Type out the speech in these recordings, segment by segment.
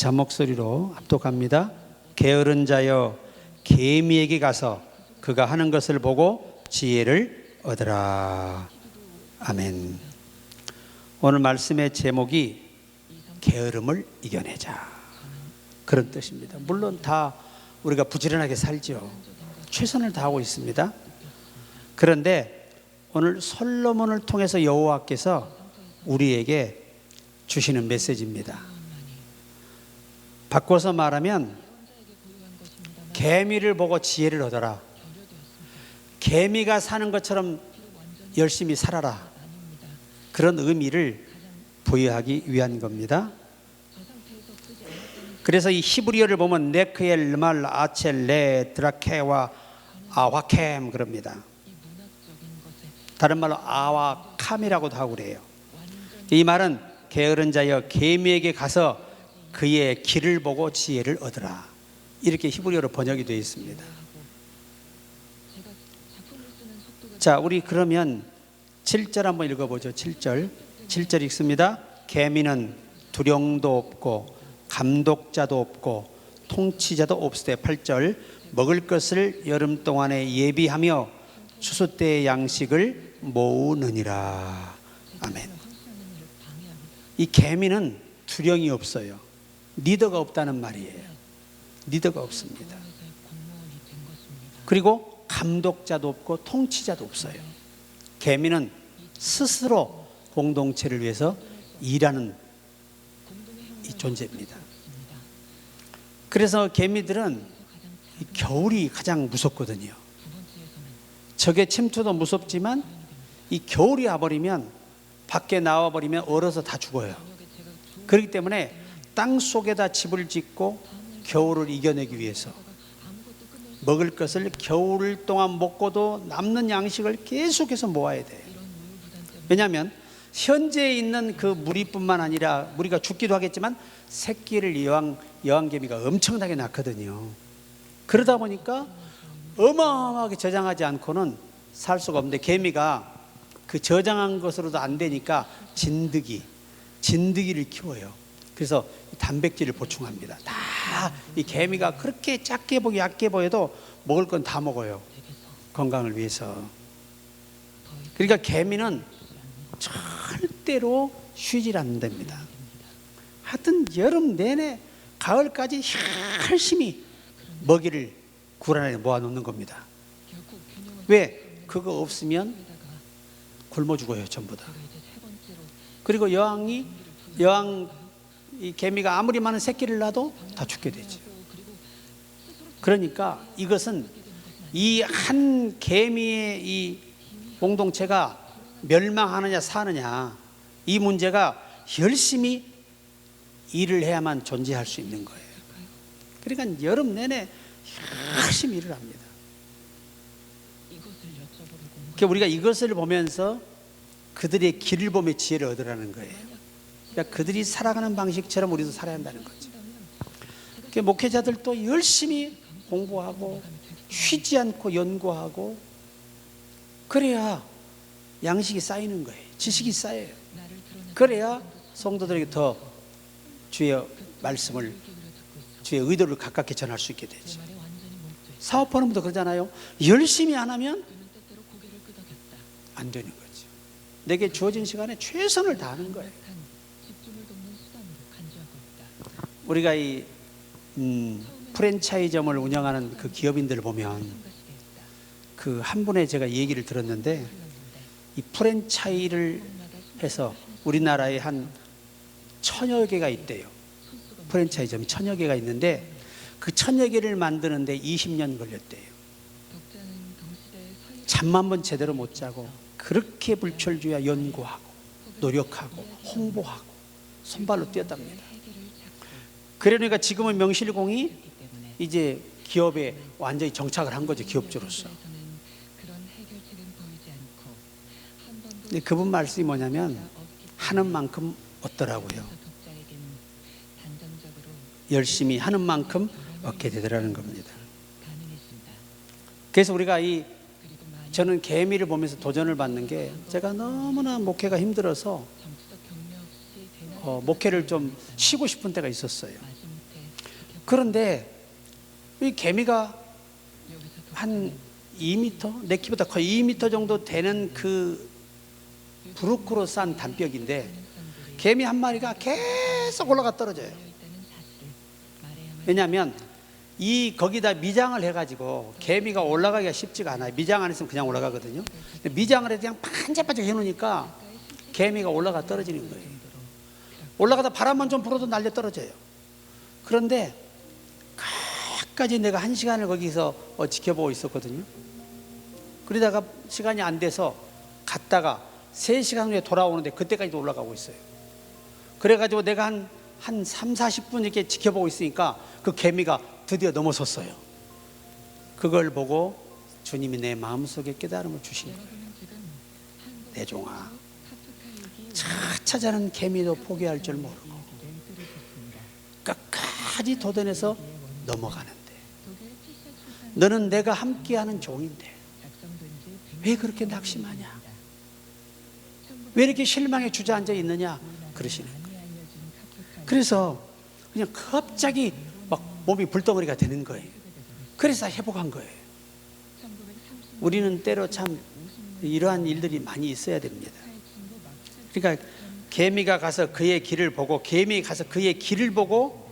감사 목소리로 합독합니다. 게으른 자여 개미에게 가서 그가 하는 것을 보고 지혜를 얻으라. 아멘. 오늘 말씀의 제목이 게으름을 이겨내자, 그런 뜻입니다. 물론 다 우리가 부지런하게 살죠. 최선을 다하고 있습니다. 그런데 오늘 솔로몬을 통해서 여호와께서 우리에게 주시는 메시지입니다. 바꿔서 말하면 개미를 보고 지혜를 얻어라. 개미가 사는 것처럼 열심히 살아라. 그런 의미를 부여하기 위한 겁니다. 그래서 이 히브리어를 보면 네크엘, 르말, 아첼, 레, 드라케와 아와켐 그럽니다. 다른 말로 아와 캄이라고도 하고 그래요. 이 말은 게으른 자여 개미에게 가서 그의 길을 보고 지혜를 얻으라, 이렇게 히브리어로 번역이 되어 있습니다. 자, 우리 그러면 7절 한번 읽어보죠. 7절 읽습니다. 개미는 두령도 없고 감독자도 없고 통치자도 없으되 8절 먹을 것을 여름 동안에 예비하며 추수 때의 양식을 모으느니라. 아멘. 이 개미는 두령이 없어요. 리더가 없다는 말이에요. 리더가 없습니다. 그리고 감독자도 없고 통치자도 없어요. 개미는 스스로 공동체를 위해서 일하는 이 존재입니다. 그래서 개미들은 겨울이 가장 무섭거든요. 적의 침투도 무섭지만 이 겨울이 와버리면, 밖에 나와버리면 얼어서 다 죽어요. 그렇기 때문에 땅 속에다 집을 짓고 겨울을 이겨내기 위해서 먹을 것을 겨울 동안 먹고도 남는 양식을 계속해서 모아야 돼요. 왜냐하면 현재에 있는 그 무리뿐만 아니라, 무리가 죽기도 하겠지만 새끼를 여왕개미가 엄청나게 낳거든요. 그러다 보니까 어마어마하게 저장하지 않고는 살 수가 없는데, 개미가 그 저장한 것으로도 안 되니까 진드기를 키워요. 그래서 단백질을 보충합니다. 다 이 개미가 그렇게 작게 보기 얕게 보여도 먹을 건 다 먹어요. 건강을 위해서. 그러니까 개미는 절대로 쉬질 않는답니다. 하여튼 여름 내내 가을까지 열심히 먹이를 구란에 모아놓는 겁니다. 왜? 그거 없으면 굶어 죽어요, 전부 다. 그리고 이 개미가 아무리 많은 새끼를 낳아도 다 죽게 되죠. 그러니까 이것은 이 한 개미의 이 공동체가 멸망하느냐 사느냐, 이 문제가 열심히 일을 해야만 존재할 수 있는 거예요. 그러니까 여름 내내 열심히 일을 합니다. 그러니까 우리가 이것을 보면서 그들의 길을 보며 지혜를 얻으라는 거예요. 그러니까 그들이 살아가는 방식처럼 우리도 살아야 한다는 거죠. 그러니까 목회자들도 열심히 공부하고 쉬지 않고 연구하고, 그래야 양식이 쌓이는 거예요. 지식이 쌓여요. 그래야 성도들에게 더 주의 말씀을, 주의 의도를 가깝게 전할 수 있게 되죠. 사업하는 분도 그러잖아요. 열심히 안 하면 안 되는 거죠. 내게 주어진 시간에 최선을 다하는 거예요. 우리가 이 프랜차이점을 운영하는 그 기업인들을 보면, 그 한 분의 제가 얘기를 들었는데, 이 프랜차이를 해서 우리나라에 한 1000여 개가 있대요. 프랜차이점이 1000여 개가 있는데 그 1000여 개를 만드는데 20년 걸렸대요. 잠만 번 제대로 못 자고 그렇게 불철주야 연구하고 노력하고 홍보하고 손발로 뛰었답니다. 그러니까 지금은 명실공히 이제 기업에 완전히 정착을 한 거죠, 기업주로서. 근데 그분 말씀이 뭐냐면, 하는 만큼 얻더라고요. 열심히 하는 만큼 얻게 되더라는 겁니다. 그래서 우리가 저는 개미를 보면서 도전을 받는 게, 제가 너무나 목회가 힘들어서 목회를 좀 쉬고 싶은 때가 있었어요. 그런데 이 개미가 한 2m, 내 키보다 거의 2m 정도 되는 그 부르크로 싼 담벼기인데 개미 한 마리가 계속 올라가 떨어져요. 왜냐하면 거기다 미장을 해가지고 개미가 올라가기가 쉽지가 않아요. 미장 안 했으면 그냥 올라가거든요. 근데 미장을 해서 그냥 반짝반짝 해놓으니까 개미가 올라가 떨어지는 거예요. 올라가다 바람만 좀 불어도 날려 떨어져요. 그런데 까지 내가 1시간을 거기서 지켜보고 있었거든요. 그러다가 시간이 안 돼서 갔다가 3시간 후에 돌아오는데 그때까지도 올라가고 있어요. 그래가지고 내가 한 3, 40분 이렇게 지켜보고 있으니까 그 개미가 드디어 넘어섰어요. 그걸 보고 주님이 내 마음속에 깨달음을 주신 거예요. 내 종아, 차차자는 개미도 포기할 줄 모르고 끝까지 도전해서 넘어가는데 너는 내가 함께하는 종인데 왜 그렇게 낙심하냐? 왜 이렇게 실망에 주저앉아 있느냐? 그러시는 거예요. 그래서 그냥 갑자기 막 몸이 불덩어리가 되는 거예요. 그래서 회복한 거예요. 우리는 때로 참 이러한 일들이 많이 있어야 됩니다. 그러니까 개미가 가서 그의 길을 보고 개미가 가서 그의 길을 보고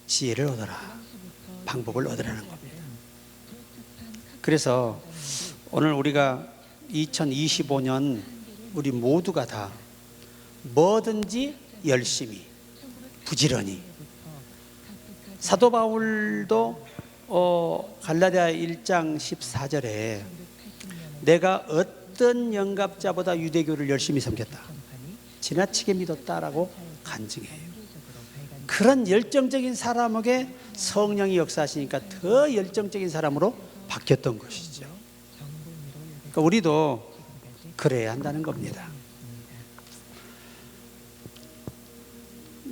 지혜를 얻어라, 방법을 얻으라는 겁니다. 그래서 오늘 우리가 2025년 우리 모두가 다 뭐든지 열심히 부지런히, 사도 바울도 갈라디아 1장 14절에 내가 어떤 영갑자보다 유대교를 열심히 섬겼다, 지나치게 믿었다라고 간증해요. 그런 열정적인 사람에게 성령이 역사하시니까 더 열정적인 사람으로 바뀌었던 것이죠. 그러니까 우리도 그래야 한다는 겁니다.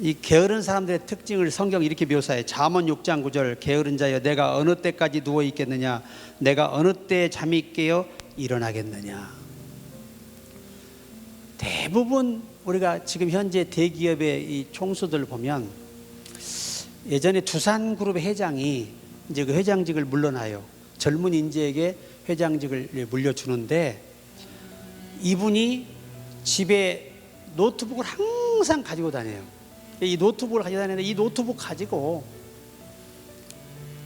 이 게으른 사람들의 특징을 성경이 이렇게 묘사해. 잠언 6장 9절, 게으른 자여 내가 어느 때까지 누워 있겠느냐, 내가 어느 때에 잠이 깨어 일어나겠느냐. 대부분 우리가 지금 현재 대기업의 이 총수들 보면 예전에 두산그룹의 회장이 이제 그 회장직을 물러나요. 젊은 인재에게 회장직을 물려주는데 이분이 집에 노트북을 항상 가지고 다녀요. 이 노트북을 가지고 다니는데 이 노트북 가지고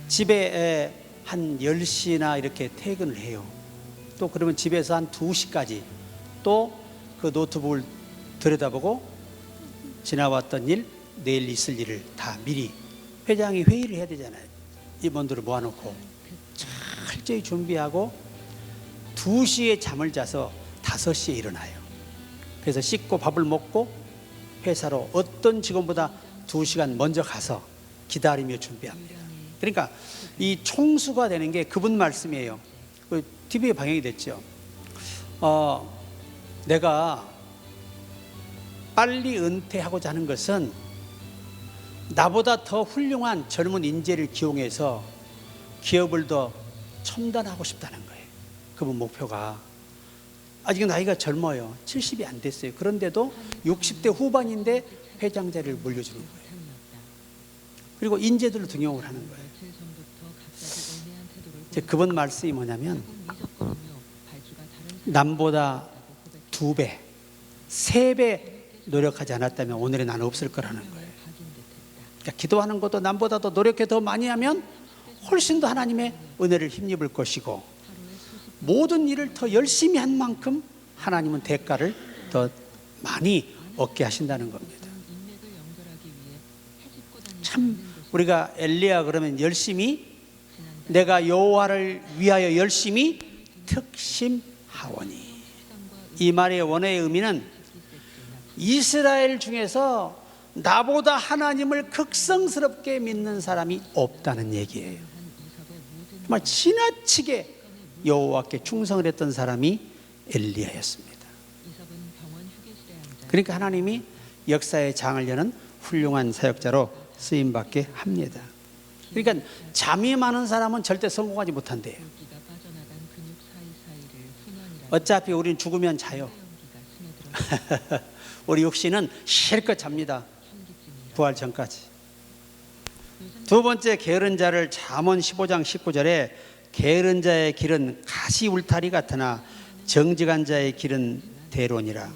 집에 한 10시나 이렇게 퇴근을 해요. 또 그러면 집에서 한 2시까지 또 그 노트북을 들여다보고 지나왔던 일, 내일 있을 일을 다 미리, 회장이 회의를 해야 되잖아요. 임원들을 모아놓고 철저히 준비하고 2시에 잠을 자서 5시에 일어나요. 그래서 씻고 밥을 먹고 회사로 어떤 직원보다 2시간 먼저 가서 기다리며 준비합니다. 그러니까 이 총수가 되는 게 그분 말씀이에요. 그 TV에 방영이 됐죠. 내가 빨리 은퇴하고자 하는 것은 나보다 더 훌륭한 젊은 인재를 기용해서 기업을 더 첨단하고 싶다는 거예요. 그분 목표가. 아직 나이가 젊어요. 70이 안 됐어요. 그런데도 60대 후반인데 회장 자리를 물려주는 거예요. 그리고 인재들을 등용을 하는 거예요. 그분 말씀이 뭐냐면 남보다 2배, 3배 노력하지 않았다면 오늘의 나는 없을 거라는 거예요. 그러니까 기도하는 것도 남보다 더 노력해 더 많이 하면 훨씬 더 하나님의 은혜를 힘입을 것이고, 모든 일을 더 열심히 한 만큼 하나님은 대가를 더 많이 얻게 하신다는 겁니다. 참 우리가 엘리야 그러면 열심히, 내가 여호와를 위하여 열심히 특심하오니, 이 말의 원어의 의미는 이스라엘 중에서 나보다 하나님을 극성스럽게 믿는 사람이 없다는 얘기예요. 정말 지나치게 여호와께 충성을 했던 사람이 엘리야였습니다. 그러니까 하나님이 역사의 장을 여는 훌륭한 사역자로 쓰임받게 합니다. 그러니까 잠이 많은 사람은 절대 성공하지 못한대요. 어차피 우리는 죽으면 자요. 우리 육신은 실컷 잡니다. 부활 전까지. 두 번째 게으른 자를 잠언 15장 19절에 게으른 자의 길은 가시 울타리 같으나 정직한 자의 길은 대론이라.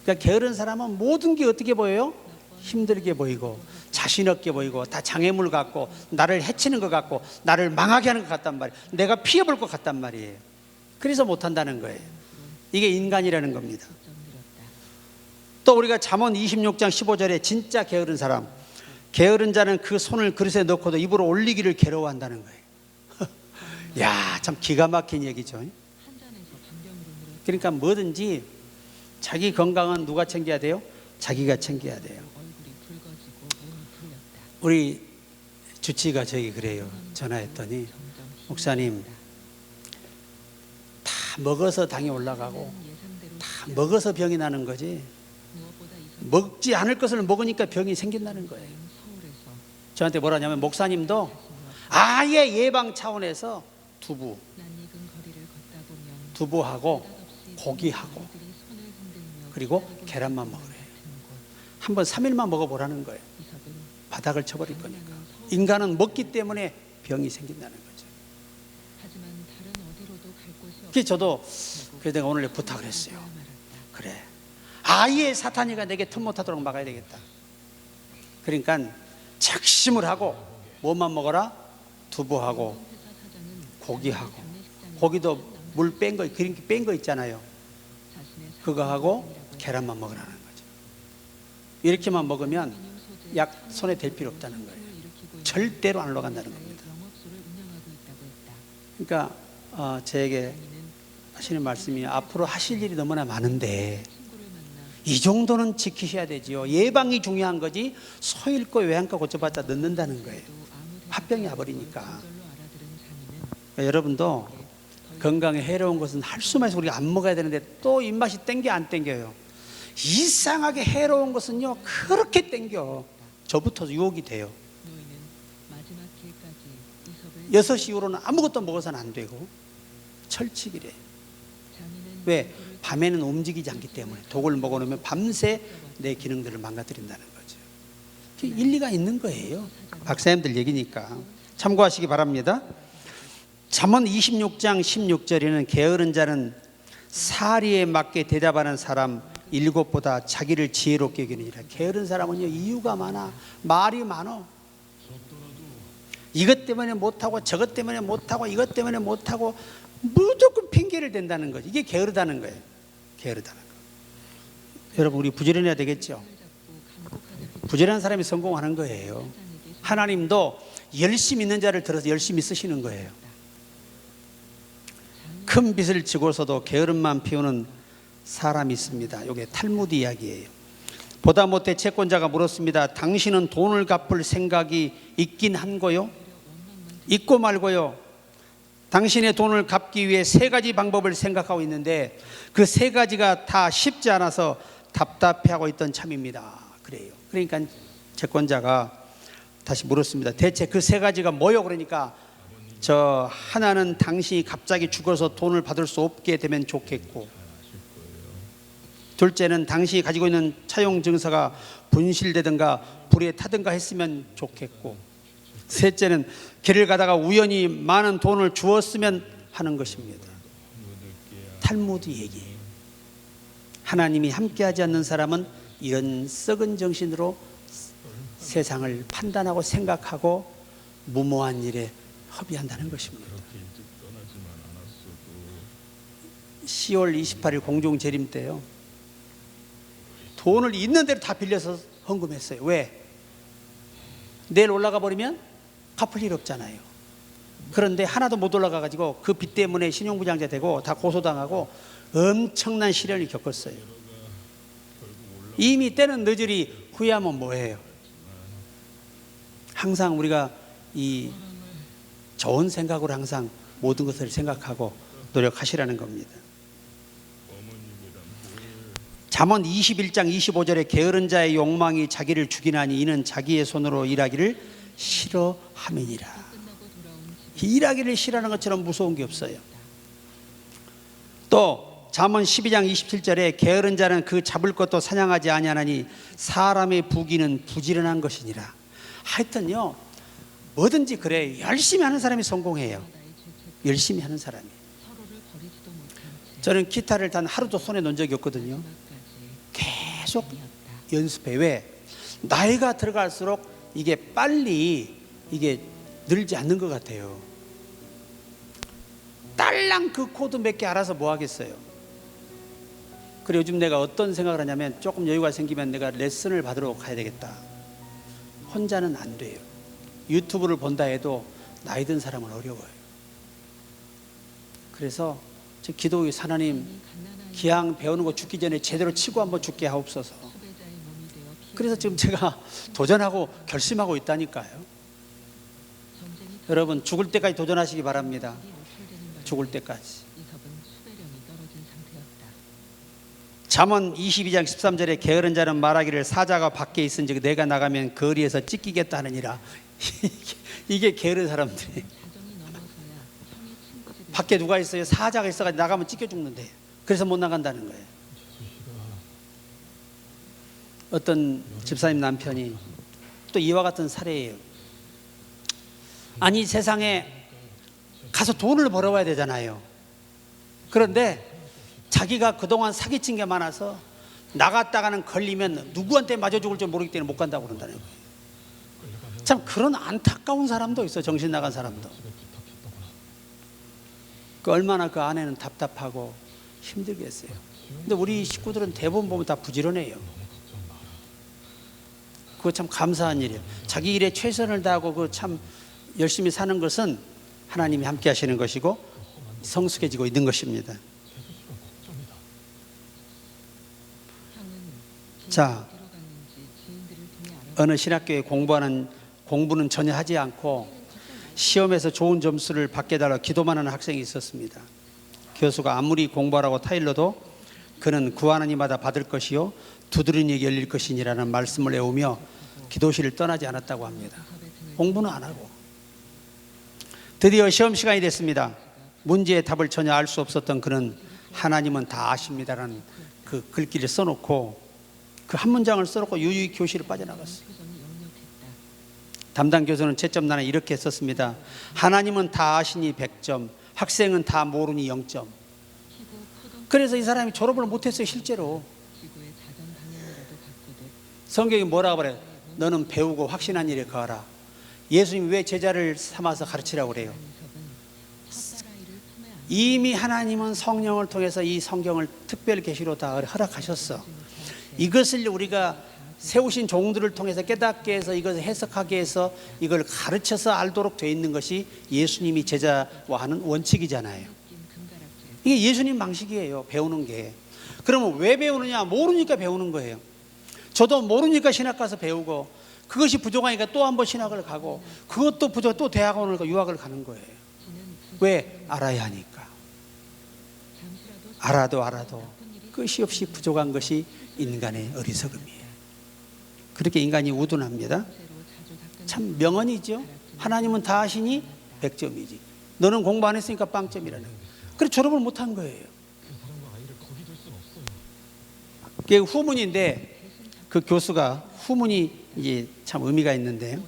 그러니까 게으른 사람은 모든 게 어떻게 보여요? 힘들게 보이고 자신 없게 보이고 다 장애물 같고 나를 해치는 것 같고 나를 망하게 하는 것 같단 말이에요. 내가 피해볼 것 같단 말이에요. 그래서 못한다는 거예요. 이게 인간이라는 겁니다. 또 우리가 잠언 26장 15절에 진짜 게으른 사람, 게으른 자는 그 손을 그릇에 넣고도 입으로 올리기를 괴로워한다는 거예요. 야, 참 기가 막힌 얘기죠. 그러니까 뭐든지 자기 건강은 누가 챙겨야 돼요? 자기가 챙겨야 돼요. 우리 주치가 저기 그래요. 전화했더니 목사님 다 먹어서 당이 올라가고 다 먹어서 병이 나는 거지 먹지 않을 것을 먹으니까 병이 생긴다는 거예요. 저한테 뭐라냐면 목사님도 아예 예방 차원에서 두부하고 고기하고 그리고 계란만 먹으래요. 한번 3일만 먹어보라는 거예요. 바닥을 쳐버릴 거니까. 인간은 먹기 때문에 병이 생긴다는 거죠. 그래서 저도 그래서 내가 오늘 부탁을 했어요. 그래, 아예 사탄이가 내게 틈 못하도록 막아야 되겠다. 그러니까 작심을 하고 뭐만 먹어라? 두부하고 고기하고 고기도 물 뺀 거, 그렇게 뺀 거 있잖아요. 그거 하고 계란만 먹으라는 거죠. 이렇게만 먹으면 약 손에 댈 필요 없다는 거예요. 절대로 안 올라간다는 겁니다. 그러니까 저에게 하시는 말씀이 앞으로 하실 일이 너무나 많은데 이 정도는 지키셔야 되지요. 예방이 중요한 거지 소 읽고 외양과 고쳐봤자 늦는다는 거예요. 화병이 와버리니까. 그러니까 여러분도 건강에 해로운 것은 할 수만 있어 우리가 안 먹어야 되는데 또 입맛이 땡겨 안 땡겨요. 이상하게 해로운 것은요 그렇게 땡겨. 저부터 유혹이 돼요. 6시 이후로는 아무것도 먹어서는 안 되고 철칙이래요. 왜? 밤에는 움직이지 않기 때문에 독을 먹어놓으면 밤새 내 기능들을 망가뜨린다는 거죠. 일리가 있는 거예요. 박사님들 얘기니까 참고하시기 바랍니다. 잠언 26장 16절에는 게으른 자는 사리에 맞게 대답하는 사람 7보다 자기를 지혜롭게 여기느니라. 게으른 사람은요 이유가 많아. 말이 많어. 이것 때문에 못하고 저것 때문에 못하고 이것 때문에 못하고 무조건 핑계를 댄다는 거지. 이게 게으르다는 거예요. 게으르다는 거. 여러분 우리 부지런해야 되겠죠. 부지런한 사람이 성공하는 거예요. 하나님도 열심히 있는 자를 들어서 열심히 쓰시는 거예요. 큰 빚을 지고서도 게으름만 피우는 사람이 있습니다. 이게 탈무드 이야기예요. 보다 못해 채권자가 물었습니다. 당신은 돈을 갚을 생각이 있긴 한거요? 있고 말고요. 당신의 돈을 갚기 위해 3가지 방법을 생각하고 있는데 그 3가지가 다 쉽지 않아서 답답해하고 있던 참입니다. 그래요. 그러니까 채권자가 다시 물었습니다. 대체 그 3가지가 뭐요? 그러니까 저 하나는 당신이 갑자기 죽어서 돈을 받을 수 없게 되면 좋겠고, 둘째는 당신이 가지고 있는 차용 증서가 분실되든가 불에 타든가 했으면 좋겠고, 셋째는 길을 가다가 우연히 많은 돈을 주었으면 하는 것입니다. 탈무드 얘기. 하나님이 함께하지 않는 사람은 이런 썩은 정신으로 세상을 판단하고 생각하고 무모한 일에 허비한다는 것입니다. 10월 28일 공중재림 때요, 돈을 있는 대로 다 빌려서 헌금했어요. 왜? 내일 올라가 버리면 갚을 일 없잖아요. 그런데 하나도 못 올라가 가지고 그 빚 때문에 신용부장자 되고 다 고소당하고 엄청난 시련을 겪었어요. 이미 때는 늦으리 후회하면 뭐해요? 항상 우리가 이 좋은 생각으로 항상 모든 것을 생각하고 노력하시라는 겁니다. 잠언 21장 25절에 게으른 자의 욕망이 자기를 죽이나니 이는 자기의 손으로 일하기를 싫어함이니라. 일하기를 싫어하는 것처럼 무서운 게 없어요. 또 잠언 12장 27절에 게으른 자는 그 잡을 것도 사냥하지 아니하나니 사람의 부귀는 부지런한 것이니라. 하여튼요 뭐든지 그래. 열심히 하는 사람이 성공해요. 열심히 하는 사람이. 저는 기타를 단 하루도 손에 놓은 적이 없거든요. 계속 연습해. 왜? 나이가 들어갈수록 이게 빨리 이게 늘지 않는 것 같아요. 딸랑 그 코드 몇 개 알아서 뭐 하겠어요. 그리고 요즘 내가 어떤 생각을 하냐면 조금 여유가 생기면 내가 레슨을 받으러 가야 되겠다. 혼자는 안 돼요. 유튜브를 본다 해도 나이 든 사람은 어려워요. 그래서 저 기도의 하나님, 기왕 배우는 거 죽기 전에 제대로 치고 한번 죽게 하옵소서. 그래서 지금 제가 도전하고 결심하고 있다니까요. 여러분 죽을 때까지 도전하시기 바랍니다. 죽을 때까지. 잠언 22장 13절에 게으른 자는 말하기를 사자가 밖에 있은즉 내가 나가면 거리에서 찢기겠다 하느니라. 이게 게으른 사람들이. 밖에 누가 있어요? 사자가 있어가지고 나가면 찢겨 죽는데. 그래서 못 나간다는 거예요. 어떤 집사님 남편이 또 이와 같은 사례예요. 아니 세상에 가서 돈을 벌어와야 되잖아요. 그런데 자기가 그동안 사기친 게 많아서 나갔다가는 걸리면 누구한테 맞아 죽을 줄 모르기 때문에 못 간다고 그런다는 거예요. 참 그런 안타까운 사람도 있어요. 정신 나간 사람도. 그 얼마나 그 아내는 답답하고 힘들겠어요. 근데 우리 식구들은 대부분 보면 다 부지런해요. 그거 참 감사한 일이에요. 자기 일에 최선을 다하고 그 참 열심히 사는 것은 하나님이 함께 하시는 것이고 성숙해지고 있는 것입니다. 자, 어느 신학교에 공부는 전혀 하지 않고 시험에서 좋은 점수를 받게 달라 기도만 하는 학생이 있었습니다. 교수가 아무리 공부하라고 타일러도 그는 구하나님마다 받을 것이요 두드리는 이에게 열릴 것이니라는 말씀을 외우며 기도실을 떠나지 않았다고 합니다. 공부는 안 하고. 드디어 시험 시간이 됐습니다. 문제의 답을 전혀 알 수 없었던 그는 하나님은 다 아십니다라는 그 글귀를 써놓고 그 한 문장을 써놓고 유유히 교실을 빠져나갔어요. 담당 교수는 채점란에 이렇게 썼습니다. 하나님은 다 아시니 100점, 학생은 다 모르니 0점. 그래서 이 사람이 졸업을 못했어요. 실제로. 성경이 뭐라고 그래요? 너는 배우고 확신한 일에 거하라. 예수님이 왜 제자를 삼아서 가르치라고 그래요? 이미 하나님은 성령을 통해서 이 성경을 특별 계시로 다 허락하셨어. 이것을 우리가 세우신 종들을 통해서 깨닫게 해서 이것을 해석하게 해서 이걸 가르쳐서 알도록 되어 있는 것이 예수님이 제자와 하는 원칙이잖아요. 이게 예수님 방식이에요. 배우는 게. 그러면 왜 배우느냐? 모르니까 배우는 거예요. 저도 모르니까 신학 가서 배우고 그것이 부족하니까 또 한 번 신학을 가고 그것도 부족하니까 또 대학원을 유학을 가는 거예요. 왜? 알아야 하니까. 알아도 끝이 없이 부족한 것이 인간의 어리석음이에요. 그렇게 인간이 우둔합니다. 참 명언이죠. 하나님은 다 아시니 100점이지. 너는 공부 안 했으니까 0점이라는 거예요. 그래서 졸업을 못한 거예요. 그게 후문인데 그 교수가 후문이 이제 참 의미가 있는데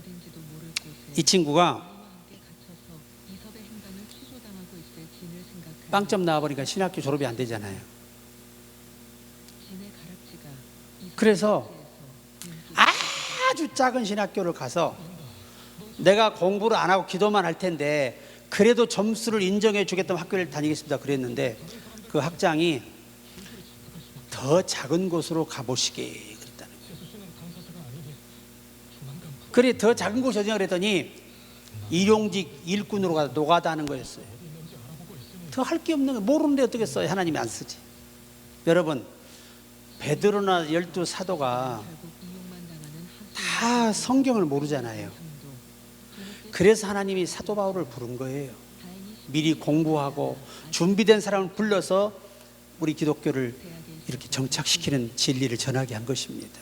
이 친구가 0점 나와버리니까 신학교 졸업이 안 되잖아요. 그래서 아주 작은 신학교를 가서 내가 공부를 안 하고 기도만 할 텐데 그래도 점수를 인정해 주겠다면 학교를 다니겠습니다 그랬는데 그 학장이 더 작은 곳으로 가보시게 그랬다는 거예요. 그래 더 작은 곳이 어디냐 그랬더니 일용직 일꾼으로 가서 노가다 하는 거였어요. 더 할 게 없는 거 모르는데 어떻게 써요. 하나님이 안 쓰지. 여러분 베드로나 12 사도가 다 성경을 모르잖아요. 그래서 하나님이 사도 바울을 부른 거예요. 미리 공부하고 준비된 사람을 불러서 우리 기독교를 이렇게 정착시키는 진리를 전하게 한 것입니다.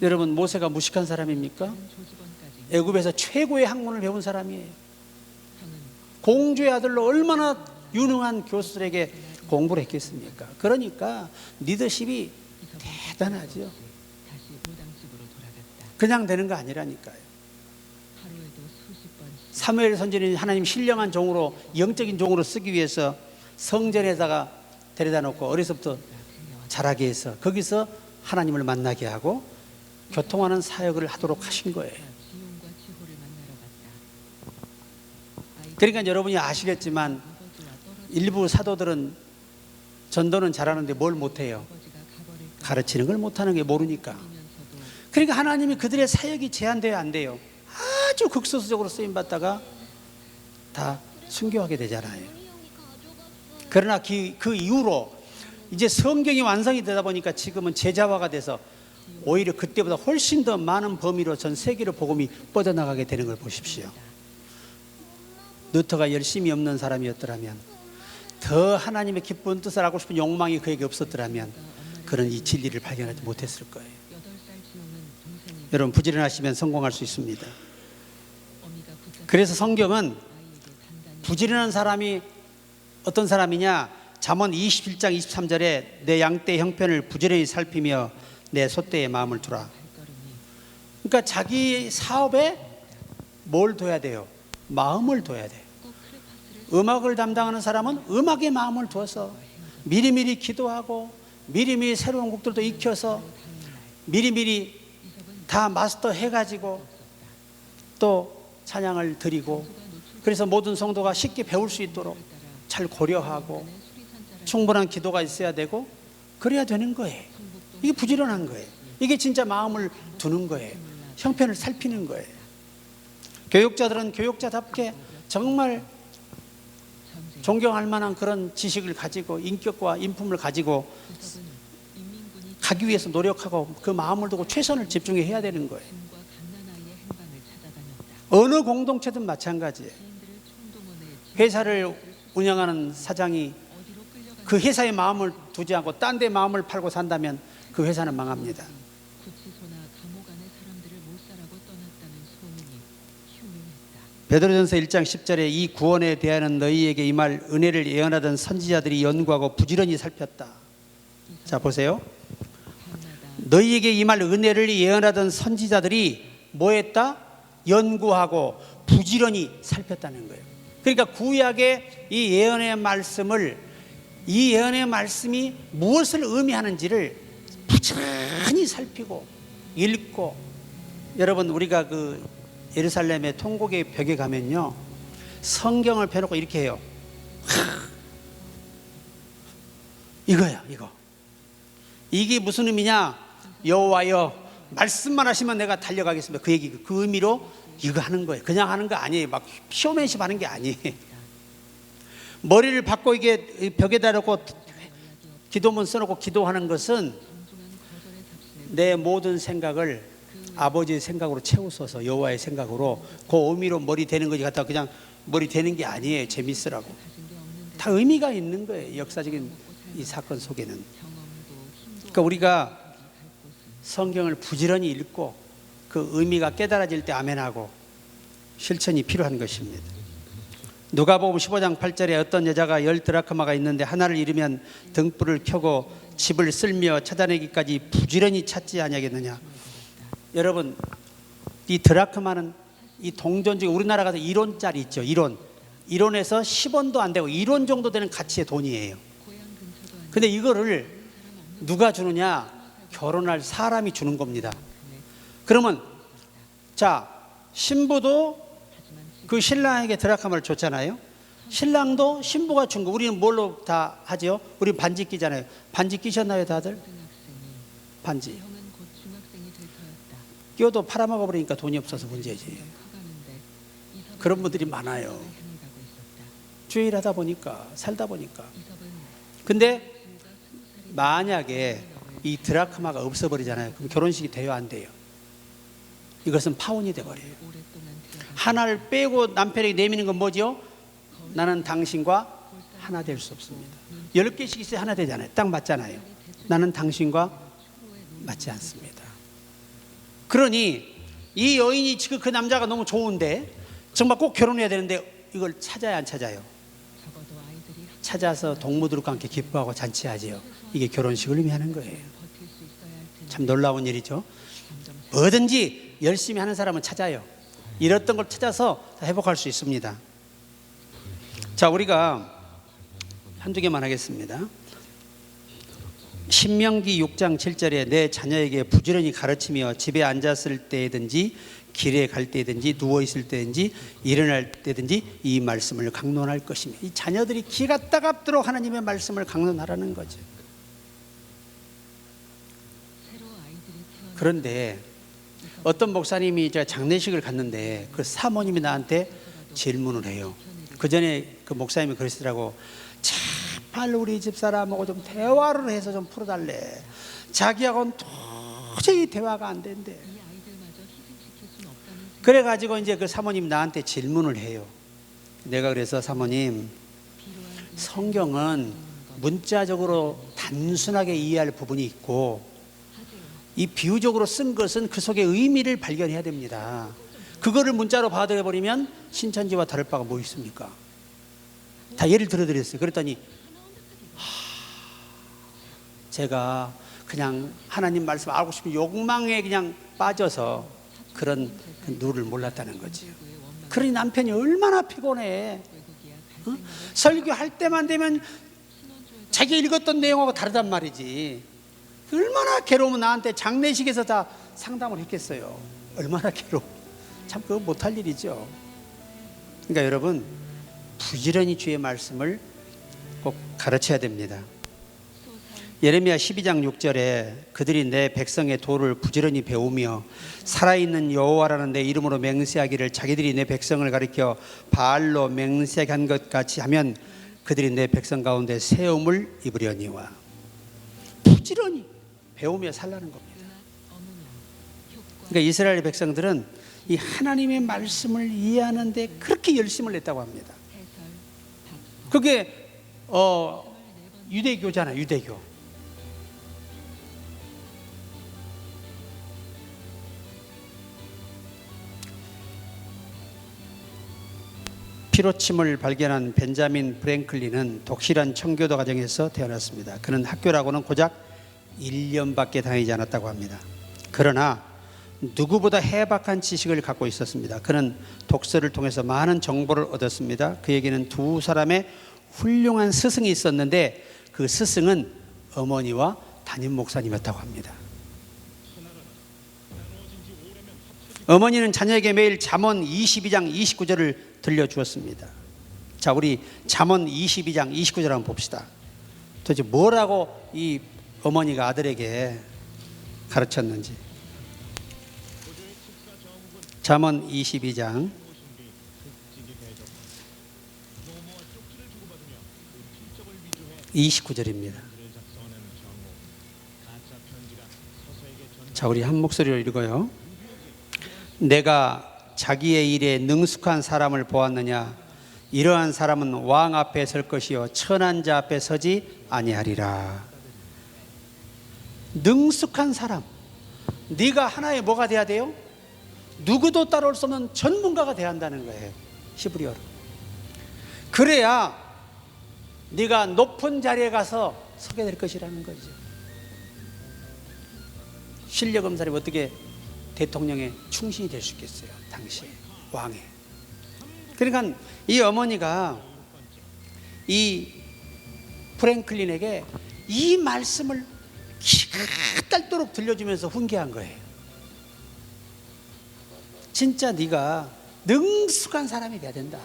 여러분 모세가 무식한 사람입니까? 애굽에서 최고의 학문을 배운 사람이에요. 공주의 아들로 얼마나 유능한 교수들에게 공부를 했겠습니까? 그러니까 리더십이 대단하죠. 그냥 되는 거 아니라니까요. 사무엘 선지자는 하나님 신령한 종으로, 영적인 종으로 쓰기 위해서 성전에다가 데려다 놓고 어려서부터 자라게 해서 거기서 하나님을 만나게 하고 교통하는 사역을 하도록 하신 거예요. 그러니까 여러분이 아시겠지만 일부 사도들은 전도는 잘하는데 뭘 못해요? 가르치는 걸 못하는 게 모르니까. 그러니까 하나님이 그들의 사역이 제한돼야 안 돼요. 아주 극소수적으로 쓰임받다가 다 순교하게 되잖아요. 그러나 그 이후로 이제 성경이 완성이 되다 보니까 지금은 제자화가 돼서 오히려 그때보다 훨씬 더 많은 범위로 전 세계로 복음이 뻗어나가게 되는 걸 보십시오. 루터가 열심히 없는 사람이었더라면, 더 하나님의 기쁜 뜻을 알고 싶은 욕망이 그에게 없었더라면 그는 이 진리를 발견하지 못했을 거예요. 여러분, 부지런하시면 성공할 수 있습니다. 그래서 성경은 부지런한 사람이 어떤 사람이냐? 잠언 27장 23절에 내 양떼의 형편을 부지런히 살피며 내 소떼의 마음을 두라. 그러니까 자기 사업에 뭘 둬야 돼요? 마음을 둬야 돼요. 음악을 담당하는 사람은 음악에 마음을 두어서 미리미리 기도하고 미리미리 새로운 곡들도 익혀서 미리미리 다 마스터 해가지고 또 찬양을 드리고, 그래서 모든 성도가 쉽게 배울 수 있도록 잘 고려하고 충분한 기도가 있어야 되고 그래야 되는 거예요. 이게 부지런한 거예요. 이게 진짜 마음을 두는 거예요. 형편을 살피는 거예요. 교육자들은 교육자답게 정말 존경할 만한 그런 지식을 가지고 인격과 인품을 가지고 가기 위해서 노력하고 그 마음을 두고 최선을 집중해야 되는 거예요. 어느 공동체든 마찬가지예요. 회사를 운영하는 사장이 그 회사에 마음을 두지 않고 딴 데 마음을 팔고 산다면 그 회사는 망합니다. 베드로전서 1장 10절에 이 구원에 대하여는 너희에게 임할 은혜를 예언하던 선지자들이 연구하고 부지런히 살폈다. 자, 보세요. 너희에게 임할 은혜를 예언하던 선지자들이 뭐 했다? 연구하고 부지런히 살폈다는 거예요. 그러니까 구약의 이 예언의 말씀을, 이 예언의 말씀이 무엇을 의미하는지를 부지런히 살피고 읽고. 여러분, 우리가 그 예루살렘의 통곡의 벽에 가면요, 성경을 펴놓고 이렇게 해요. 이거야, 이거. 이게 무슨 의미냐? 여호와여, 말씀만 하시면 내가 달려가겠습니다. 그 얘기, 그 의미로 이거 하는 거예요. 그냥 하는 거 아니에요. 막 쇼맨십 하는 게 아니에요. 머리를 박고 이게 벽에다 놓고 기도문 써놓고 기도하는 것은 내 모든 생각을 아버지의 생각으로 채우소서, 여호와의 생각으로, 그 의미로 머리 대는 거지 갖다 그냥 머리 대는 게 아니에요. 재밌으라고. 다 의미가 있는 거예요. 역사적인 이 사건 속에는. 그러니까 우리가 성경을 부지런히 읽고 그 의미가 깨달아질 때 아멘하고 실천이 필요한 것입니다. 누가복음 15장 8절에 어떤 여자가 10드라크마가 있는데 하나를 잃으면 등불을 켜고 집을 쓸며 찾아내기까지 부지런히 찾지 아니하겠느냐. 여러분, 이 드라크마는 이 동전 중에 우리나라 가서 1원짜리 있죠. 1원에서 10원도 안 되고 1원 정도 되는 가치의 돈이에요. 근데 이거를 누가 주느냐? 결혼할 사람이 주는 겁니다. 그러면 자, 신부도 그 신랑에게 드라크마를 줬잖아요. 신랑도 신부가 준 거. 우리는 뭘로 다 하죠? 우리 반지 끼잖아요. 반지 끼셨나요, 다들? 반지 끼워도 팔아먹어 버리니까 돈이 없어서 문제지. 그런 분들이 많아요. 주일하다 보니까, 살다 보니까. 근데 만약에 이 드라크마가 없어버리잖아요. 그럼 결혼식이 돼요, 안 돼요? 이것은 파혼이 돼버려요. 하나를 빼고 남편에게 내미는 건 뭐죠? 나는 당신과 하나 될 수 없습니다. 10개씩 있어야 하나 되잖아요. 딱 맞잖아요. 나는 당신과 맞지 않습니다. 그러니 이 여인이 지금 그 남자가 너무 좋은데 정말 꼭 결혼해야 되는데 이걸 찾아야 안 찾아요? 찾아서 동무들과 함께 기뻐하고 잔치하지요. 이게 결혼식을 의미하는 거예요. 참 놀라운 일이죠. 뭐든지 열심히 하는 사람은 찾아요. 잃었던 걸 찾아서 다 회복할 수 있습니다. 자, 우리가 한두 개만 하겠습니다. 신명기 6장 7절에 내 자녀에게 부지런히 가르치며 집에 앉았을 때든지 길에 갈 때든지 누워 있을 때든지 일어날 때든지 이 말씀을 강론할 것이며, 이 자녀들이 기가 따갑도록 하나님의 말씀을 강론하라는 거죠. 그런데 어떤 목사님이 제가 장례식을 갔는데 그 사모님이 나한테 질문을 해요. 그 전에 그 목사님이 그러시더라고. 제발 우리 집사람하고 좀 대화를 해서 좀 풀어달래. 자기하고는 도저히 대화가 안 된대. 그래가지고 이제 그 사모님 나한테 질문을 해요. 내가 그래서 사모님, 성경은 문자적으로 단순하게 이해할 부분이 있고 이 비유적으로 쓴 것은 그 속에 의미를 발견해야 됩니다. 그거를 문자로 받아버리면 신천지와 다를 바가 뭐 있습니까? 다 예를 들어드렸어요. 그랬더니 제가 그냥 하나님 말씀 알고 싶은 욕망에 그냥 빠져서 그런 그 누를 몰랐다는 거지. 그러니 남편이 얼마나 피곤해. 설교할 때만 되면 자기 읽었던 내용하고 다르단 말이지. 얼마나 괴로우면 나한테 장례식에서 다 상담을 했겠어요. 얼마나 괴로워. 참 그거 못할 일이죠. 그러니까 여러분, 부지런히 주의 말씀을 꼭 가르쳐야 됩니다. 예레미야 12장 6절에 그들이 내 백성의 도를 부지런히 배우며 살아있는 여호와라는 내 이름으로 맹세하기를 자기들이 내 백성을 가리켜 바알로 맹세한 것 같이 하면 그들이 내 백성 가운데 세움을 입으려니와. 부지런히 배우며 살라는 겁니다. 그러니까 이스라엘 백성들은 이 하나님의 말씀을 이해하는데 그렇게 열심을 냈다고 합니다. 그게 유대교잖아요. 유대교. 피로침을 발견한 벤자민 프랭클린은 독실한 청교도 가정에서 태어났습니다. 그는 학교라고는 고작 1년밖에 다니지 않았다고 합니다. 그러나 누구보다 해박한 지식을 갖고 있었습니다. 그는 독서를 통해서 많은 정보를 얻었습니다. 그에게는 두 사람의 훌륭한 스승이 있었는데 그 스승은 어머니와 담임 목사님이었다고 합니다. 어머니는 자녀에게 매일 잠언 22장 29절을 들려주었습니다. 자, 우리 잠언 22장 29절 한번 봅시다. 도대체 뭐라고 이 어머니가 아들에게 가르쳤는지. 잠언 22장 29절입니다. 자, 우리 한 목소리로 읽어요. 내가 자기의 일에 능숙한 사람을 보았느냐? 이러한 사람은 왕 앞에 설 것이요 천한 자 앞에 서지 아니하리라. 능숙한 사람. 네가 하나의 뭐가 돼야 돼요? 누구도 따라올 수 없는 전문가가 돼야 한다는 거예요. 히브리어로. 그래야 네가 높은 자리에 가서 서게 될 것이라는 거죠. 실력 없는 사람이 어떻게 대통령의 충신이 될 수 있겠어요? 당시에 왕에. 그러니까 이 어머니가 이 프랭클린에게 이 말씀을 기가 닳도록 들려주면서 훈계한 거예요. 진짜 네가 능숙한 사람이 돼야 된다.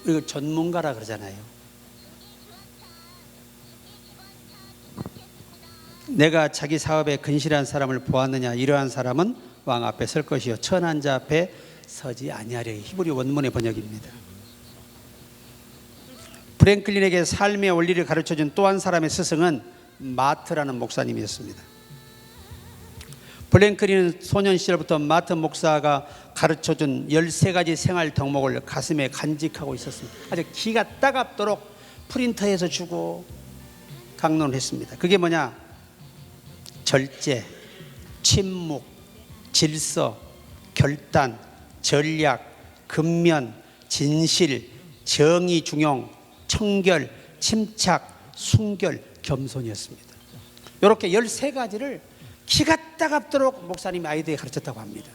이거 전문가라 그러잖아요. 내가 자기 사업에 근실한 사람을 보았느냐? 이러한 사람은 왕 앞에 설 것이요 천한 자 앞에 서지 아니하리라. 히브리 원문의 번역입니다. 프랭클린에게 삶의 원리를 가르쳐준 또 한 사람의 스승은 마트라는 목사님이었습니다. 프랭클린은 소년 시절부터 마트 목사가 가르쳐준 13가지 생활 덕목을 가슴에 간직하고 있었습니다. 아주 기가 따갑도록 프린터해서 주고 강론을 했습니다. 그게 뭐냐? 절제, 침묵, 질서, 결단, 전략, 근면, 진실, 정의 중용, 청결, 침착, 순결, 겸손이었습니다. 이렇게 13가지를 기가 따갑도록 목사님이 아이들에게 가르쳤다고 합니다.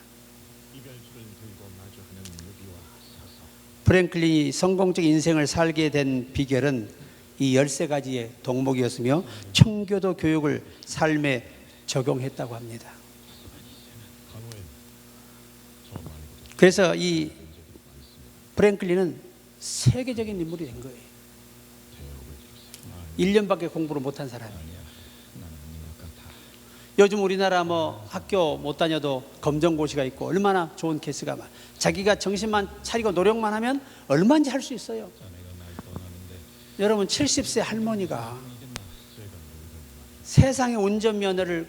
프랭클린이 성공적 인생을 살게 된 비결은 이 13가지의 덕목이었으며 청교도 교육을 삶에 적용했다고 합니다. 그래서 이 프랭클린은 세계적인 인물이 된 거예요. 1년밖에 공부를 못한 사람이에요. 요즘 우리나라 뭐 학교 못 다녀도 검정고시가 있고 얼마나 좋은 케이스가 많아. 자기가 정신만 차리고 노력만 하면 얼마든지 할 수 있어요. 여러분 70세 할머니가 세상의 운전면허를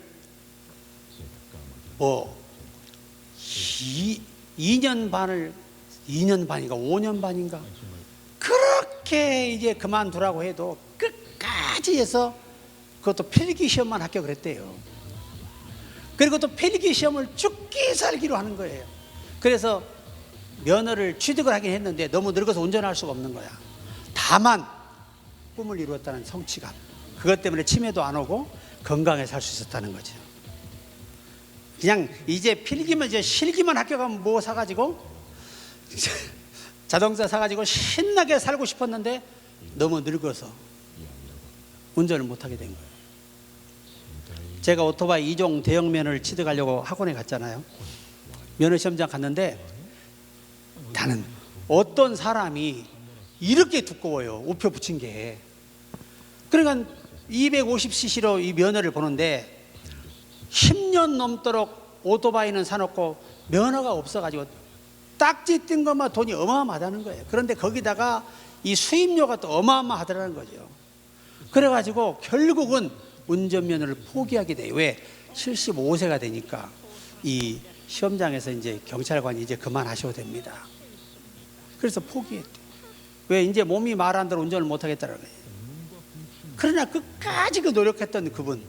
뭐 2년 반인가 5년 반인가 그렇게 이제 그만두라고 해도 끝까지 해서 그것도 필기 시험만 합격을 했대요. 그리고 또 필기 시험을 죽기 살기로 하는 거예요. 그래서 면허를 취득을 하긴 했는데 너무 늙어서 운전할 수가 없는 거야. 다만 꿈을 이루었다는 성취감, 그것 때문에 치매도 안 오고 건강하게 살 수 있었다는 거죠. 그냥 이제 필기만 이제 실기만 합격하면 뭐 사가지고 자동차 사가지고 신나게 살고 싶었는데 너무 늙어서 운전을 못하게 된 거예요. 제가 오토바이 2종 대형 면허를 취득하려고 학원에 갔잖아요. 면허 시험장 갔는데 나는 어떤 사람이 이렇게 두꺼워요. 우표 붙인 게. 그러니까 250cc로 이 면허를 보는데 10년 넘도록 오토바이는 사놓고 면허가 없어가지고 딱지 뜬 것만 돈이 어마어마하다는 거예요. 그런데 거기다가 이 수입료가 또 어마어마하다는 거죠. 그래가지고 결국은 운전면허를 포기하게 돼요. 왜? 75세가 되니까 이 시험장에서 이제 경찰관이 이제 그만하셔도 됩니다. 그래서 포기했대요. 왜? 이제 몸이 말한 대로 운전을 못하겠다는 거예요. 그러나 끝까지 그 노력했던 그분,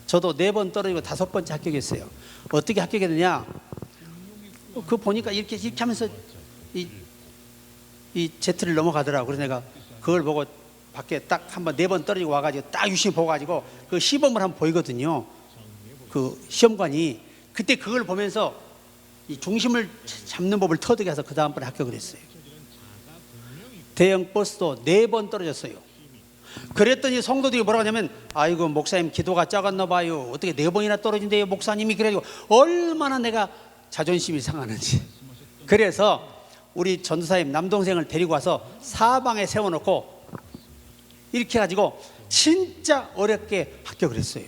저도 4번 떨어지고 5번째 합격했어요. 어떻게 합격했느냐? 그거 보니까 이렇게 하면서 이 제트를 넘어가더라고. 그래서 내가 그걸 보고 밖에 딱 한번 4번 떨어지고 와가지고 딱 유심히 보고가지고 그 시범을 한번 보이거든요. 그 시험관이. 그때 그걸 보면서 이 중심을 잡는 법을 터득해 서 그 다음번에 합격을 했어요. 대형 버스도 4번 떨어졌어요. 그랬더니 성도들이 뭐라고 하냐면, 아이고 목사님 기도가 작았나 봐요. 어떻게 4번이나 떨어진대요 목사님이. 그래가지고 얼마나 내가 자존심이 상하는지. 그래서 우리 전도사님 남동생을 데리고 와서 사방에 세워놓고 이렇게 해가지고 진짜 어렵게 합격을 했어요.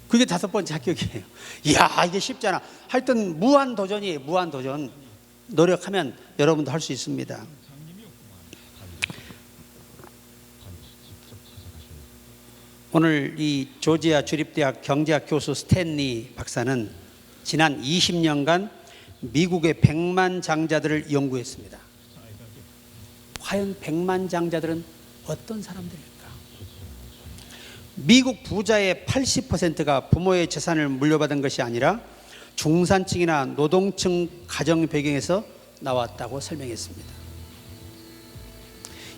그게 5번째 합격이에요. 이야, 이게 쉽잖아. 하여튼 무한도전이에요. 무한도전. 노력하면 여러분도 할 수 있습니다. 오늘 이 조지아 주립대학 경제학 교수 스탠리 박사는 지난 20년간 미국의 백만장자들을 연구했습니다. 과연 백만장자들은 어떤 사람들일까? 미국 부자의 80%가 부모의 재산을 물려받은 것이 아니라 중산층이나 노동층 가정 배경에서 나왔다고 설명했습니다.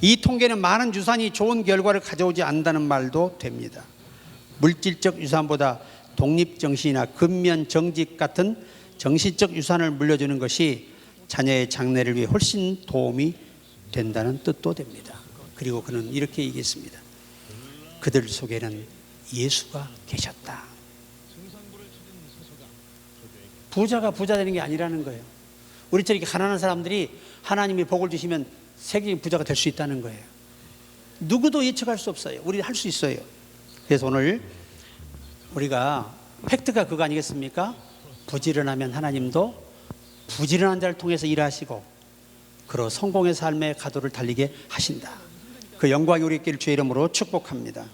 이 통계는 많은 유산이 좋은 결과를 가져오지 않는다는 말도 됩니다. 물질적 유산보다 독립정신이나 근면 정직 같은 정신적 유산을 물려주는 것이 자녀의 장래를 위해 훨씬 도움이 된다는 뜻도 됩니다. 그리고 그는 이렇게 얘기했습니다. 그들 속에는 예수가 계셨다. 부자가 부자 되는 게 아니라는 거예요. 우리처럼 이렇게 가난한 사람들이 하나님이 복을 주시면 세계적인 부자가 될 수 있다는 거예요. 누구도 예측할 수 없어요. 우리 할 수 있어요. 그래서 오늘 우리가 팩트가 그거 아니겠습니까? 부지런하면 하나님도 부지런한 자를 통해서 일하시고 그로 성공의 삶의 가도를 달리게 하신다. 그 영광이 우리 있기를 주의 이름으로 축복합니다.